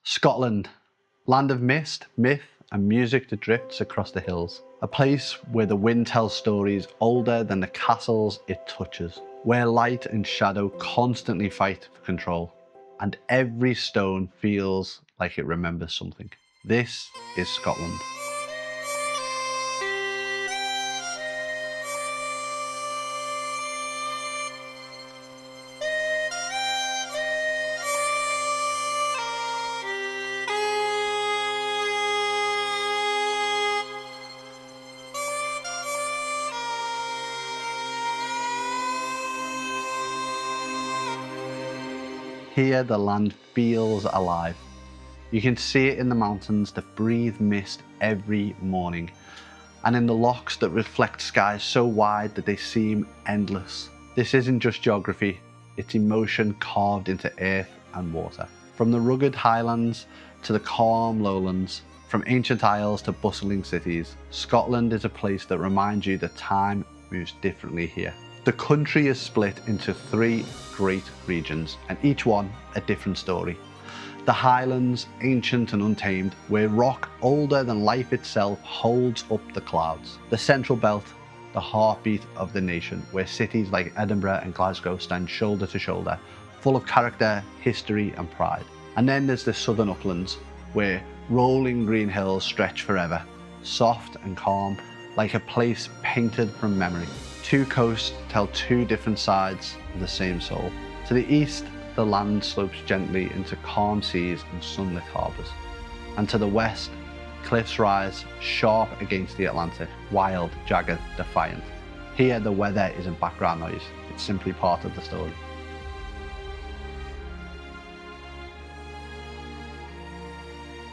Scotland, land of mist, myth and music that drifts across the hills. A place where the wind tells stories older than the castles it touches. Where light and shadow constantly fight for control. And every stone feels like it remembers something. This is Scotland. Here the land feels alive. You can see it in the mountains that breathe mist every morning, and in the lochs that reflect skies so wide that they seem endless. This isn't just geography, it's emotion carved into earth and water. From the rugged Highlands to the calm lowlands, from ancient isles to bustling cities, Scotland is a place that reminds you that time moves differently here. The country is split into three great regions, and each one a different story. The Highlands, ancient and untamed, where rock older than life itself holds up the clouds. The Central Belt, the heartbeat of the nation, where cities like Edinburgh and Glasgow stand shoulder to shoulder, full of character, history and pride. And then there's the Southern Uplands, where rolling green hills stretch forever, soft and calm, like a place painted from memory. Two coasts tell two different sides of the same soul. To the east, the land slopes gently into calm seas and sunlit harbours. And to the west, cliffs rise sharp against the Atlantic, wild, jagged, defiant. Here the weather isn't background noise, it's simply part of the story.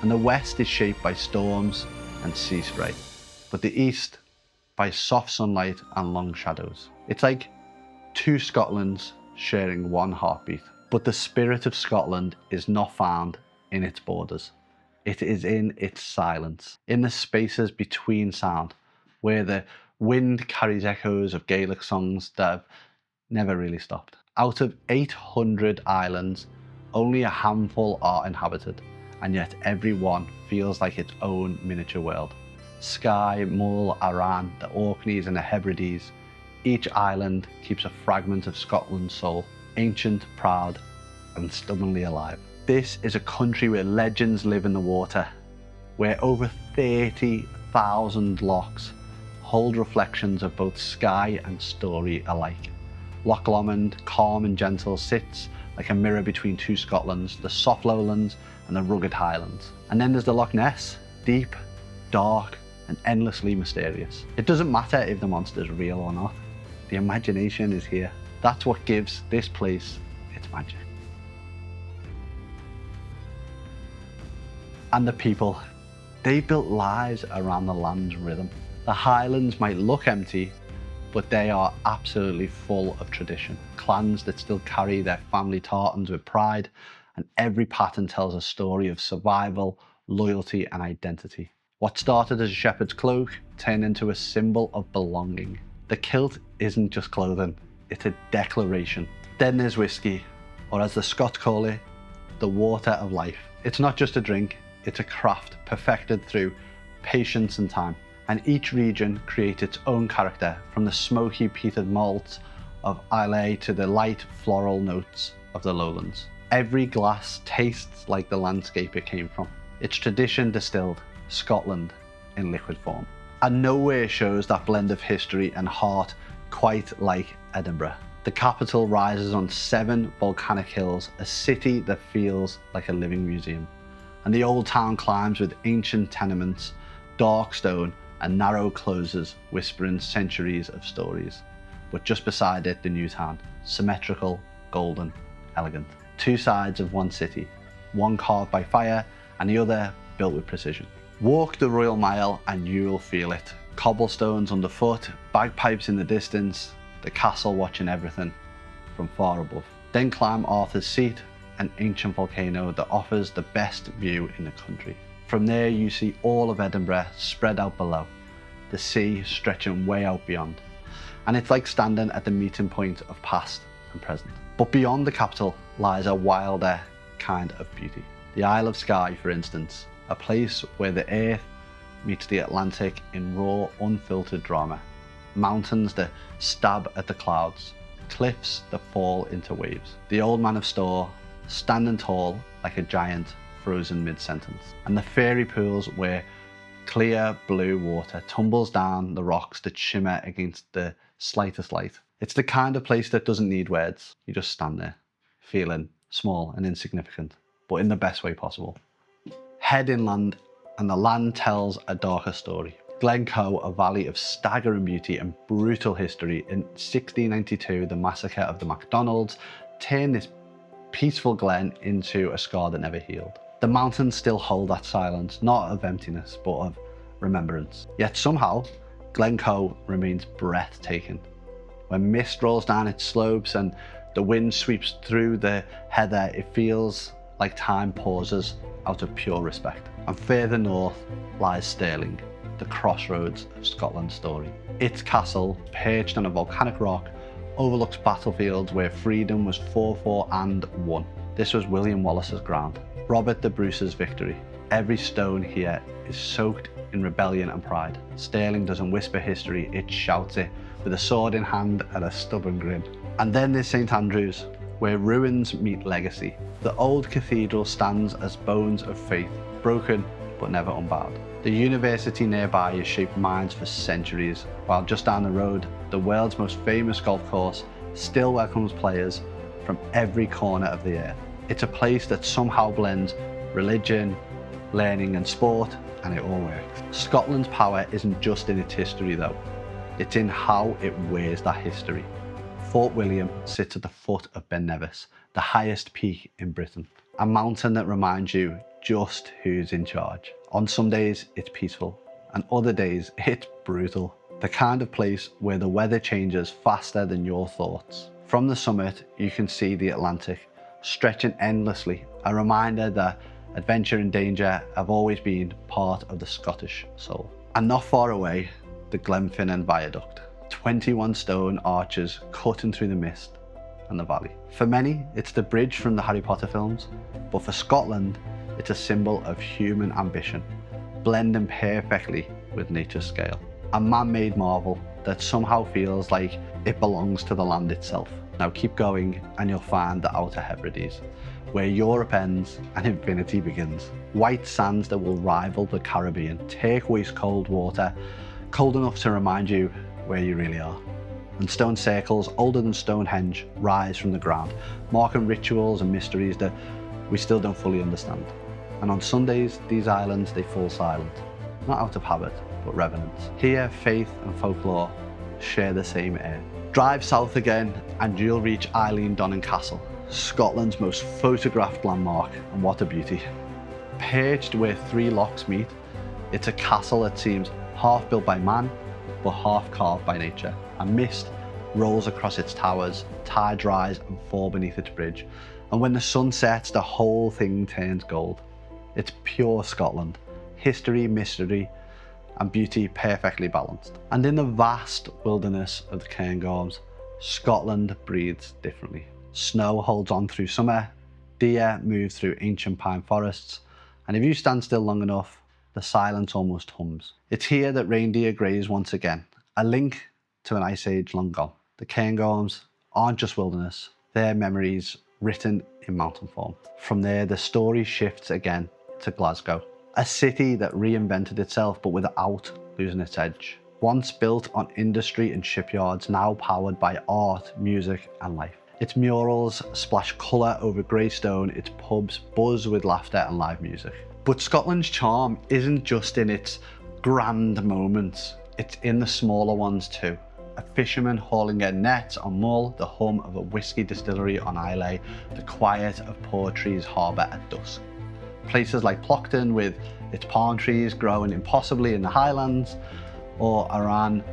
And the west is shaped by storms and sea spray, but the east by soft sunlight and long shadows. It's like two Scotlands sharing one heartbeat. But the spirit of Scotland is not found in its borders. It is in its silence, in the spaces between sound, where the wind carries echoes of Gaelic songs that have never really stopped. Out of 800 islands, only a handful are inhabited, and yet every one feels like its own miniature world. Skye, Mull, Arran, the Orkneys and the Hebrides, each island keeps a fragment of Scotland's soul, ancient, proud and stubbornly alive. This is a country where legends live in the water, where over 30,000 lochs hold reflections of both sky and story alike. Loch Lomond, calm and gentle, sits like a mirror between two Scotlands, the soft lowlands and the rugged Highlands. And then there's the Loch Ness, deep, dark and endlessly mysterious. It doesn't matter if the monster's real or not, the imagination is here. That's what gives this place its magic. And the people, they built lives around the land's rhythm. The Highlands might look empty, but they are absolutely full of tradition. Clans that still carry their family tartans with pride, and every pattern tells a story of survival, loyalty and identity. What started as a shepherd's cloak turned into a symbol of belonging. The kilt isn't just clothing, it's a declaration. Then there's whiskey, or as the Scots call it, the water of life. It's not just a drink, it's a craft perfected through patience and time. And each region creates its own character, from the smoky peated malts of Islay to the light floral notes of the lowlands. Every glass tastes like the landscape it came from. It's tradition distilled, Scotland in liquid form. And nowhere shows that blend of history and heart quite like Edinburgh. The capital rises on 7 volcanic hills, a city that feels like a living museum. And the old town climbs with ancient tenements, dark stone and narrow closes whispering centuries of stories. But just beside it, the new town, symmetrical, golden, elegant. Two sides of one city, one carved by fire and the other built with precision. Walk the Royal Mile and you'll feel it. Cobblestones underfoot, bagpipes in the distance, the castle watching everything from far above. Then climb Arthur's Seat, an ancient volcano that offers the best view in the country. From there you see all of Edinburgh spread out below, the sea stretching way out beyond. And it's like standing at the meeting point of past and present. But beyond the capital lies a wilder kind of beauty. The Isle of Skye, for instance, a place where the earth meets the Atlantic in raw, unfiltered drama. Mountains that stab at the clouds, cliffs that fall into waves. The Old Man of Storr, standing tall like a giant frozen mid-sentence. And the fairy pools where clear blue water tumbles down the rocks that shimmer against the slightest light. It's the kind of place that doesn't need words. You just stand there, feeling small and insignificant, but in the best way possible. Head inland and the land tells a darker story. Glencoe, a valley of staggering beauty and brutal history. In 1692, the massacre of the MacDonalds turned this peaceful glen into a scar that never healed. The mountains still hold that silence, not of emptiness, but of remembrance. Yet somehow, Glencoe remains breathtaking. When mist rolls down its slopes and the wind sweeps through the heather, it feels like time pauses out of pure respect. And further north lies Stirling, the crossroads of Scotland's story. Its castle, perched on a volcanic rock, overlooks battlefields where freedom was fought and won. This was William Wallace's ground, Robert the Bruce's victory. Every stone here is soaked in rebellion and pride. Stirling doesn't whisper history, it shouts it, with a sword in hand and a stubborn grin. And then there's St Andrews, where ruins meet legacy. The old cathedral stands as bones of faith, broken but never unbowed. The university nearby has shaped minds for centuries, while just down the road, the world's most famous golf course still welcomes players from every corner of the earth. It's a place that somehow blends religion, learning and sport, and it all works. Scotland's power isn't just in its history though, it's in how it wears that history. Fort William sits at the foot of Ben Nevis, the highest peak in Britain. A mountain that reminds you just who's in charge. On some days it's peaceful, and other days it's brutal. The kind of place where the weather changes faster than your thoughts. From the summit, you can see the Atlantic stretching endlessly, a reminder that adventure and danger have always been part of the Scottish soul. And not far away, the Glenfinnan Viaduct, 21 stone arches cutting through the mist and the valley. For many, it's the bridge from the Harry Potter films, but for Scotland, it's a symbol of human ambition, blending perfectly with nature's scale. A man-made marvel that somehow feels like it belongs to the land itself. Now keep going and you'll find the Outer Hebrides, where Europe ends and infinity begins. White sands that will rival the Caribbean, turquoise cold water, cold enough to remind you where you really are. And stone circles older than Stonehenge rise from the ground, marking rituals and mysteries that we still don't fully understand. And on Sundays, these islands, they fall silent, not out of habit, but reverence. Here, faith and folklore share the same air. Drive south again and you'll reach Eilean Donan Castle, Scotland's most photographed landmark, and what a beauty. Perched where three lochs meet, it's a castle that seems half built by man, but half carved by nature. A mist rolls across its towers, tides rise and fall beneath its bridge, and when the sun sets, the whole thing turns gold. It's pure Scotland, history, mystery, and beauty perfectly balanced. And in the vast wilderness of the Cairngorms, Scotland breathes differently. Snow holds on through summer, deer move through ancient pine forests, and if you stand still long enough, the silence almost hums. It's here that reindeer graze once again, a link to an ice age long gone. The Cairngorms aren't just wilderness, they're memories written in mountain form. From there, the story shifts again to Glasgow, a city that reinvented itself but without losing its edge. Once built on industry and shipyards, now powered by art, music and life. Its murals splash colour over grey stone, its pubs buzz with laughter and live music. But Scotland's charm isn't just in its grand moments, it's in the smaller ones too. A fisherman hauling a net on Mull, the hum of a whisky distillery on Islay, the quiet of Portree's harbour at dusk. Places like Plockton with its palm trees growing impossibly in the Highlands, or Arran,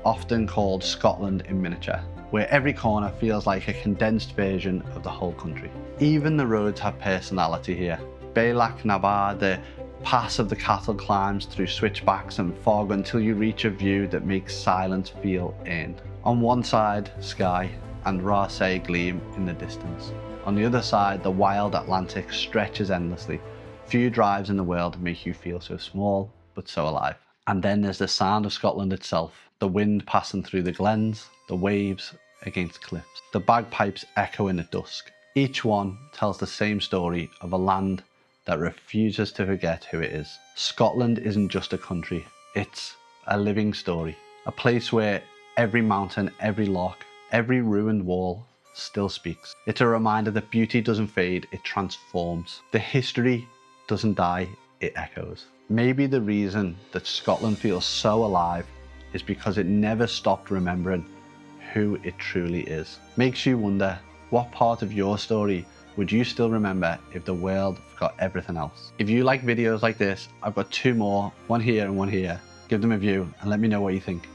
often called Scotland in miniature, where every corner feels like a condensed version of the whole country. Even the roads have personality here. Bailach Nabar, the pass of the cattle climbs through switchbacks and fog until you reach a view that makes silence feel earned. On one side, Skye and Raasay gleam in the distance. On the other side, the wild Atlantic stretches endlessly. Few drives in the world make you feel so small, but so alive. And then there's the sound of Scotland itself, the wind passing through the glens, the waves against cliffs, the bagpipes echoing at dusk. Each one tells the same story of a land that refuses to forget who it is. Scotland isn't just a country, it's a living story. A place where every mountain, every loch, every ruined wall still speaks. It's a reminder that beauty doesn't fade, it transforms. The history doesn't die, it echoes. Maybe the reason that Scotland feels so alive is because it never stopped remembering who it truly is. Makes you wonder, what part of your story would you still remember if the world forgot everything else? If you like videos like this, I've got 2 more, one here and one here. Give them a view and let me know what you think.